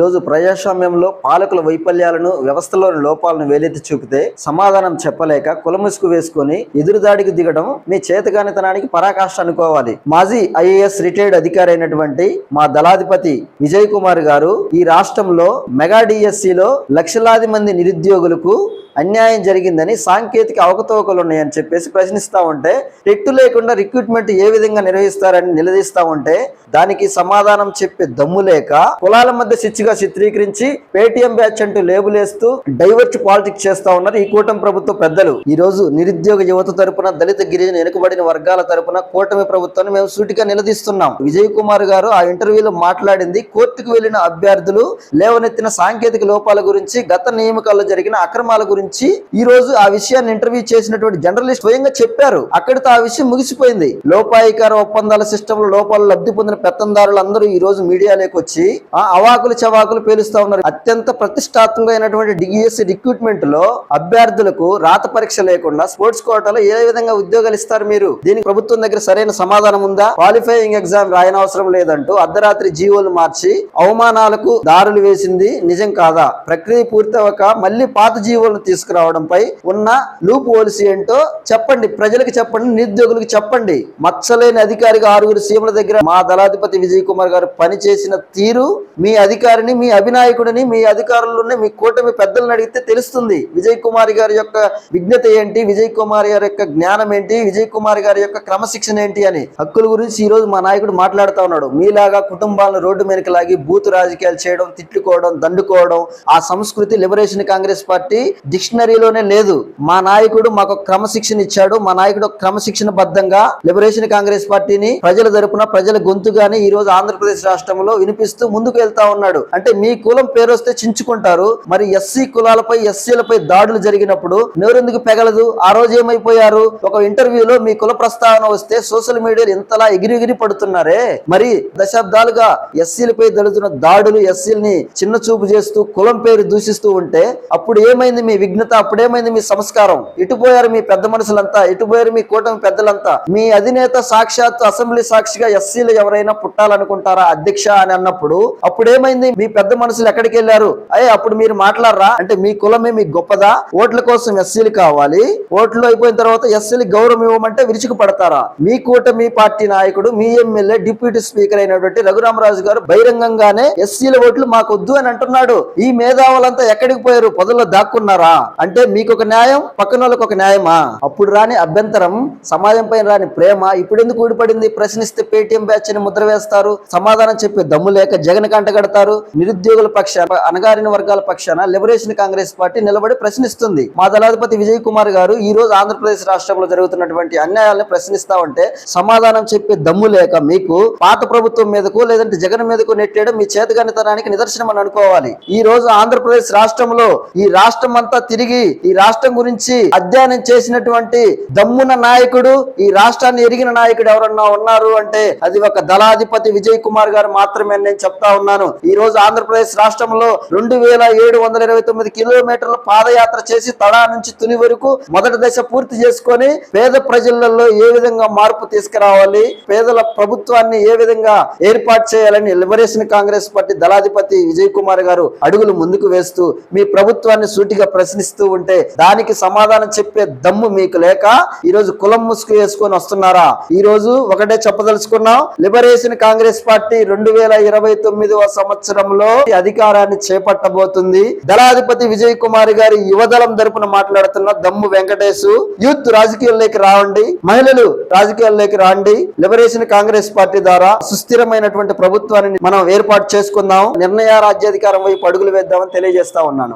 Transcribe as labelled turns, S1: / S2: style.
S1: రోజు ప్రజాస్వామ్యంలో పాలకుల వైఫల్యాలను వ్యవస్థలోని లోపాలను వేలెత్తి చూపితే సమాధానం చెప్పలేక కులముసుగు వేసుకొని ఎదురుదాడికి దిగడం మీ చేతగానితనానికి పరాకాష్ట అనుకోవాలి. మాజీ ఐఏఎస్ రిటైర్డ్ అధికారి అయినటువంటి మా దళాధిపతి విజయ్ కుమార్ గారు ఈ రాష్ట్రంలో మెగా డిఎస్సిలో లక్షలాది మంది నిరుద్యోగులకు అన్యాయం జరిగిందని, సాంకేతిక అవకతవకలు ఉన్నాయని చెప్పేసి ప్రశ్నిస్తా ఉంటే, టెట్టు లేకుండా రిక్రూట్మెంట్ ఏ విధంగా నిర్వహిస్తారని నిలదీస్తా ఉంటే దానికి సమాధానం చెప్పే దమ్ము లేక కులాల మధ్య చిచ్చుగా చిత్రీకరించి పేటీఎం బ్యాచ్ అంటూ లేబులేస్తూ డైవర్ట్ పాలిటిక్స్ చేస్తా ఉన్నారు ఈ కూటమి ప్రభుత్వ పెద్దలు. ఈ రోజు నిరుద్యోగ యువత తరపున, దళిత గిరిజన వెనుకబడిన వర్గాల తరపున కూటమి ప్రభుత్వాన్ని మేము సూటిగా నిలదీస్తున్నాం. విజయ్ కుమార్ గారు ఆ ఇంటర్వ్యూలో మాట్లాడింది కోర్టుకు వెళ్లిన అభ్యర్థులు లేవనెత్తిన సాంకేతిక లోపాల గురించి, గత నియామకాల్లో జరిగిన అక్రమాల గురించి. ఈ రోజు ఆ విషయాన్ని ఇంటర్వ్యూ చేసినటువంటి జర్నలిస్ట్ స్వయంగా చెప్పారు. అక్కడితో ఆ విషయం ముగిసిపోయింది. లోపాయికార ఒప్పందాల సిస్టమ్ లో లోపాలు లబ్ధి పొందిన పెత్తందారులు అందరూ ఈ రోజు మీడియాలోకి వచ్చి అవాకులు చవాకులు పేలుస్తా ఉన్నారు. అత్యంత ప్రతిష్టాత్మకమైనటువంటి డిఎస్సి రిక్రూట్మెంట్ లో అభ్యర్థులకు రాత పరీక్ష లేకుండా స్పోర్ట్స్ కోటాలో ఏ విధంగా ఉద్యోగాలు ఇస్తారు మీరు? దీనికి ప్రభుత్వం దగ్గర సరైన సమాధానం ఉందా? క్వాలిఫైయింగ్ ఎగ్జామ్ రాయనవసరం లేదంటూ అర్ధరాత్రి జీవోలు మార్చి అవమానాలకు దారులు వేసింది నిజం కాదా? ప్రక్రియ పూర్తవక మళ్ళీ పాత జీవోలను తీసుకురావడంపై ఉన్న లూప్ హోల్స్ ఏంటో చెప్పండి, ప్రజలకు చెప్పండి, నిరుద్యోగులకు చెప్పండి. మచ్చలేని అధికారిగా 6 సీఎంల దగ్గర మా దళాధిపతి విజయ్ కుమార్ గారు పనిచేసిన తీరు మీ అధికారిని, మీ అభినాయకుడిని, మీ అధికారులను, మీ కూటమి పెద్దలను అడిగితే తెలుస్తుంది. విజయ్ కుమార్ గారి యొక్క విజ్ఞత ఏంటి, విజయ్ కుమార్ గారి యొక్క జ్ఞానం ఏంటి, విజయ్ కుమార్ గారి యొక్క క్రమశిక్షణ ఏంటి అని. హక్కుల గురించి ఈ రోజు మా నాయకుడు మాట్లాడుతూ ఉన్నాడు. మీలాగా కుటుంబాలను రోడ్డు మీదకి లాగి బూతు రాజకీయాలు చేయడం, తిట్టుకోవడం, దండుకోవడం ఆ సంస్కృతి లిబరేషన్ కాంగ్రెస్ పార్టీ డిక్షనరీలోనే లేదు. మా నాయకుడు మాకు క్రమశిక్షణ ఇచ్చాడు. మా నాయకుడు క్రమశిక్షణ బద్దంగా లిబరేషన్ కాంగ్రెస్ పార్టీని ప్రజల తరపున, ప్రజల గొంతుగానే ఈ రోజు ఆంధ్రప్రదేశ్ రాష్ట్రంలో వినిపిస్తూ ముందుకు వెళ్తా ఉన్నాడు. అంటే మీ కులం పేరు వస్తే చించుకుంటారు. మరి ఎస్సీ కులాలపై, ఎస్సీలపై దాడులు జరిగినప్పుడు నోరెందుకు పెగలదు? ఆ రోజు ఏమైపోయారు? ఒక ఇంటర్వ్యూలో మీ కుల ప్రస్తావన వస్తే సోషల్ మీడియాలో ఇంతలా ఎగిరి పడుతున్నారే. మరి దశాబ్దాలుగా ఎస్సీలపై జరుగుతున్న దాడులు, ఎస్సీలని చిన్న చూపు చేస్తూ కులం పేరు దూషిస్తూ ఉంటే అప్పుడు ఏమైంది మీ విఘ్నత? అప్పుడేమైంది మీ సంస్కారం? ఇటుపోయారు మీ పెద్ద మనుషులంతా, ఇటుపోయారు మీ కూటమి పెద్దలంతా. మీ అధినేత సాక్షాత్ అసెంబ్లీ సాక్షిగా ఎస్సీలు ఎవరైనా పుట్టాలనుకుంటారా అధ్యక్ష అని అన్నప్పుడు అప్పుడేమైంది? మీ పెద్ద మనుషులు ఎక్కడికి వెళ్ళారు? అప్పుడు మీరు మాట్లాడరా? అంటే మీ కులమే మీకు గొప్పదా? ఓట్ల కోసం ఎస్సీలు కావాలి, ఓట్లు అయిపోయిన తర్వాత ఎస్సీలు గౌరవం ఇవ్వమంటే విరుచుకు పడతారా? మీ కూటమి పార్టీ నాయకుడు, మీ ఎమ్మెల్యే, డిప్యూటీ స్పీకర్ అయినటువంటి రఘురామరాజు గారు బహిరంగంగానే ఎస్సీల ఓట్లు మాకొద్దు అని అంటున్నాడు. ఈ మేధావులంతా ఎక్కడికి పోయారు? పొదల్లో దాక్కున్నారా? అంటే మీకు ఒక న్యాయం, పక్కన వాళ్ళకి ఒక న్యాయమా? అప్పుడు రాని అభ్యంతరం, సమాజం పైన రాని ప్రేమ ఇప్పుడు ఎందుకు ఊడిపడింది? ప్రశ్నిస్తే పేటీఎం బ్యాచ్ అని ముద్ర వేస్తారు. సమాధానం చెప్పే దమ్ము లేక జగన్ కంటగడతారు. నిరుద్యోగుల పక్షాన, అణగారిన వర్గాల పక్షాన లిబరేషన్ కాంగ్రెస్ పార్టీ నిలబడి ప్రశ్నిస్తుంది. మా దళాధిపతి విజయ్ కుమార్ గారు ఈ రోజు ఆంధ్రప్రదేశ్ రాష్ట్రంలో జరుగుతున్నటువంటి అన్యాయాలను ప్రశ్నిస్తా ఉంటే సమాధానం చెప్పే దమ్ము లేక మీకు పాత ప్రభుత్వం మీదకు, లేదంటే జగన్ మీదకు నెట్టేయడం మీ చేతగానితనానికి నిదర్శనం అని అనుకోవాలి. ఈ రోజు ఆంధ్రప్రదేశ్ రాష్ట్రంలో ఈ రాష్ట్రం అంతా తిరిగి ఈ రాష్ట్రం గురించి అధ్యయనం చేసినటువంటి దమ్మున నాయకుడు, ఈ రాష్ట్రాన్ని ఎరిగిన నాయకుడు ఎవరన్నా ఉన్నారు అంటే అది ఒక దళాధిపతి విజయ్ కుమార్ గారు మాత్రమే నేను చెప్తా ఉన్నాను. ఈ రోజు ఆంధ్రప్రదేశ్ రాష్ట్రంలో 2729 కిలోమీటర్ల పాదయాత్ర చేసి తడా నుంచి తుని వరకు మొదటి దశ పూర్తి చేసుకొని పేద ప్రజలలో ఏ విధంగా మార్పు తీసుకురావాలి, పేదల ప్రభుత్వాన్ని ఏ విధంగా ఏర్పాటు చేయాలని లిబరేషన్ కాంగ్రెస్ పార్టీ దళాధిపతి విజయ్ కుమార్ గారు అడుగులు ముందుకు వేస్తూ మీ ప్రభుత్వాన్ని సూటిగా ప్రశ్నిస్తూ ఉంటే దానికి సమాధానం చెప్పే దమ్ము మీకు లేక ఈ రోజు కులం ముసుగు వేసుకొని వస్తున్నారా? ఈ రోజు ఒకటే చెప్పదలుచుకున్నాం. లిబరేషన్ కాంగ్రెస్ పార్టీ 2029వ సంవత్సరంలో అధికారాన్ని చేపట్టబోతుంది. దళాధిపతి విజయ్ కుమార్ గారి యువదళం తరపున మాట్లాడుతున్న దమ్ము వెంకటేశ్, యూత్ రాజకీయాల్లోకి రావండి, మహిళలు రాజకీయాల్లోకి రాండి. లిబరేషన్ కాంగ్రెస్ పార్టీ ద్వారా సుస్థిరమైనటువంటి ప్రభుత్వాన్ని మనం ఏర్పాటు చేసుకుందాం. నిర్ణయ రాజ్యాధికారం వైపు అడుగులు వేద్దామని తెలియజేస్తా ఉన్నాను.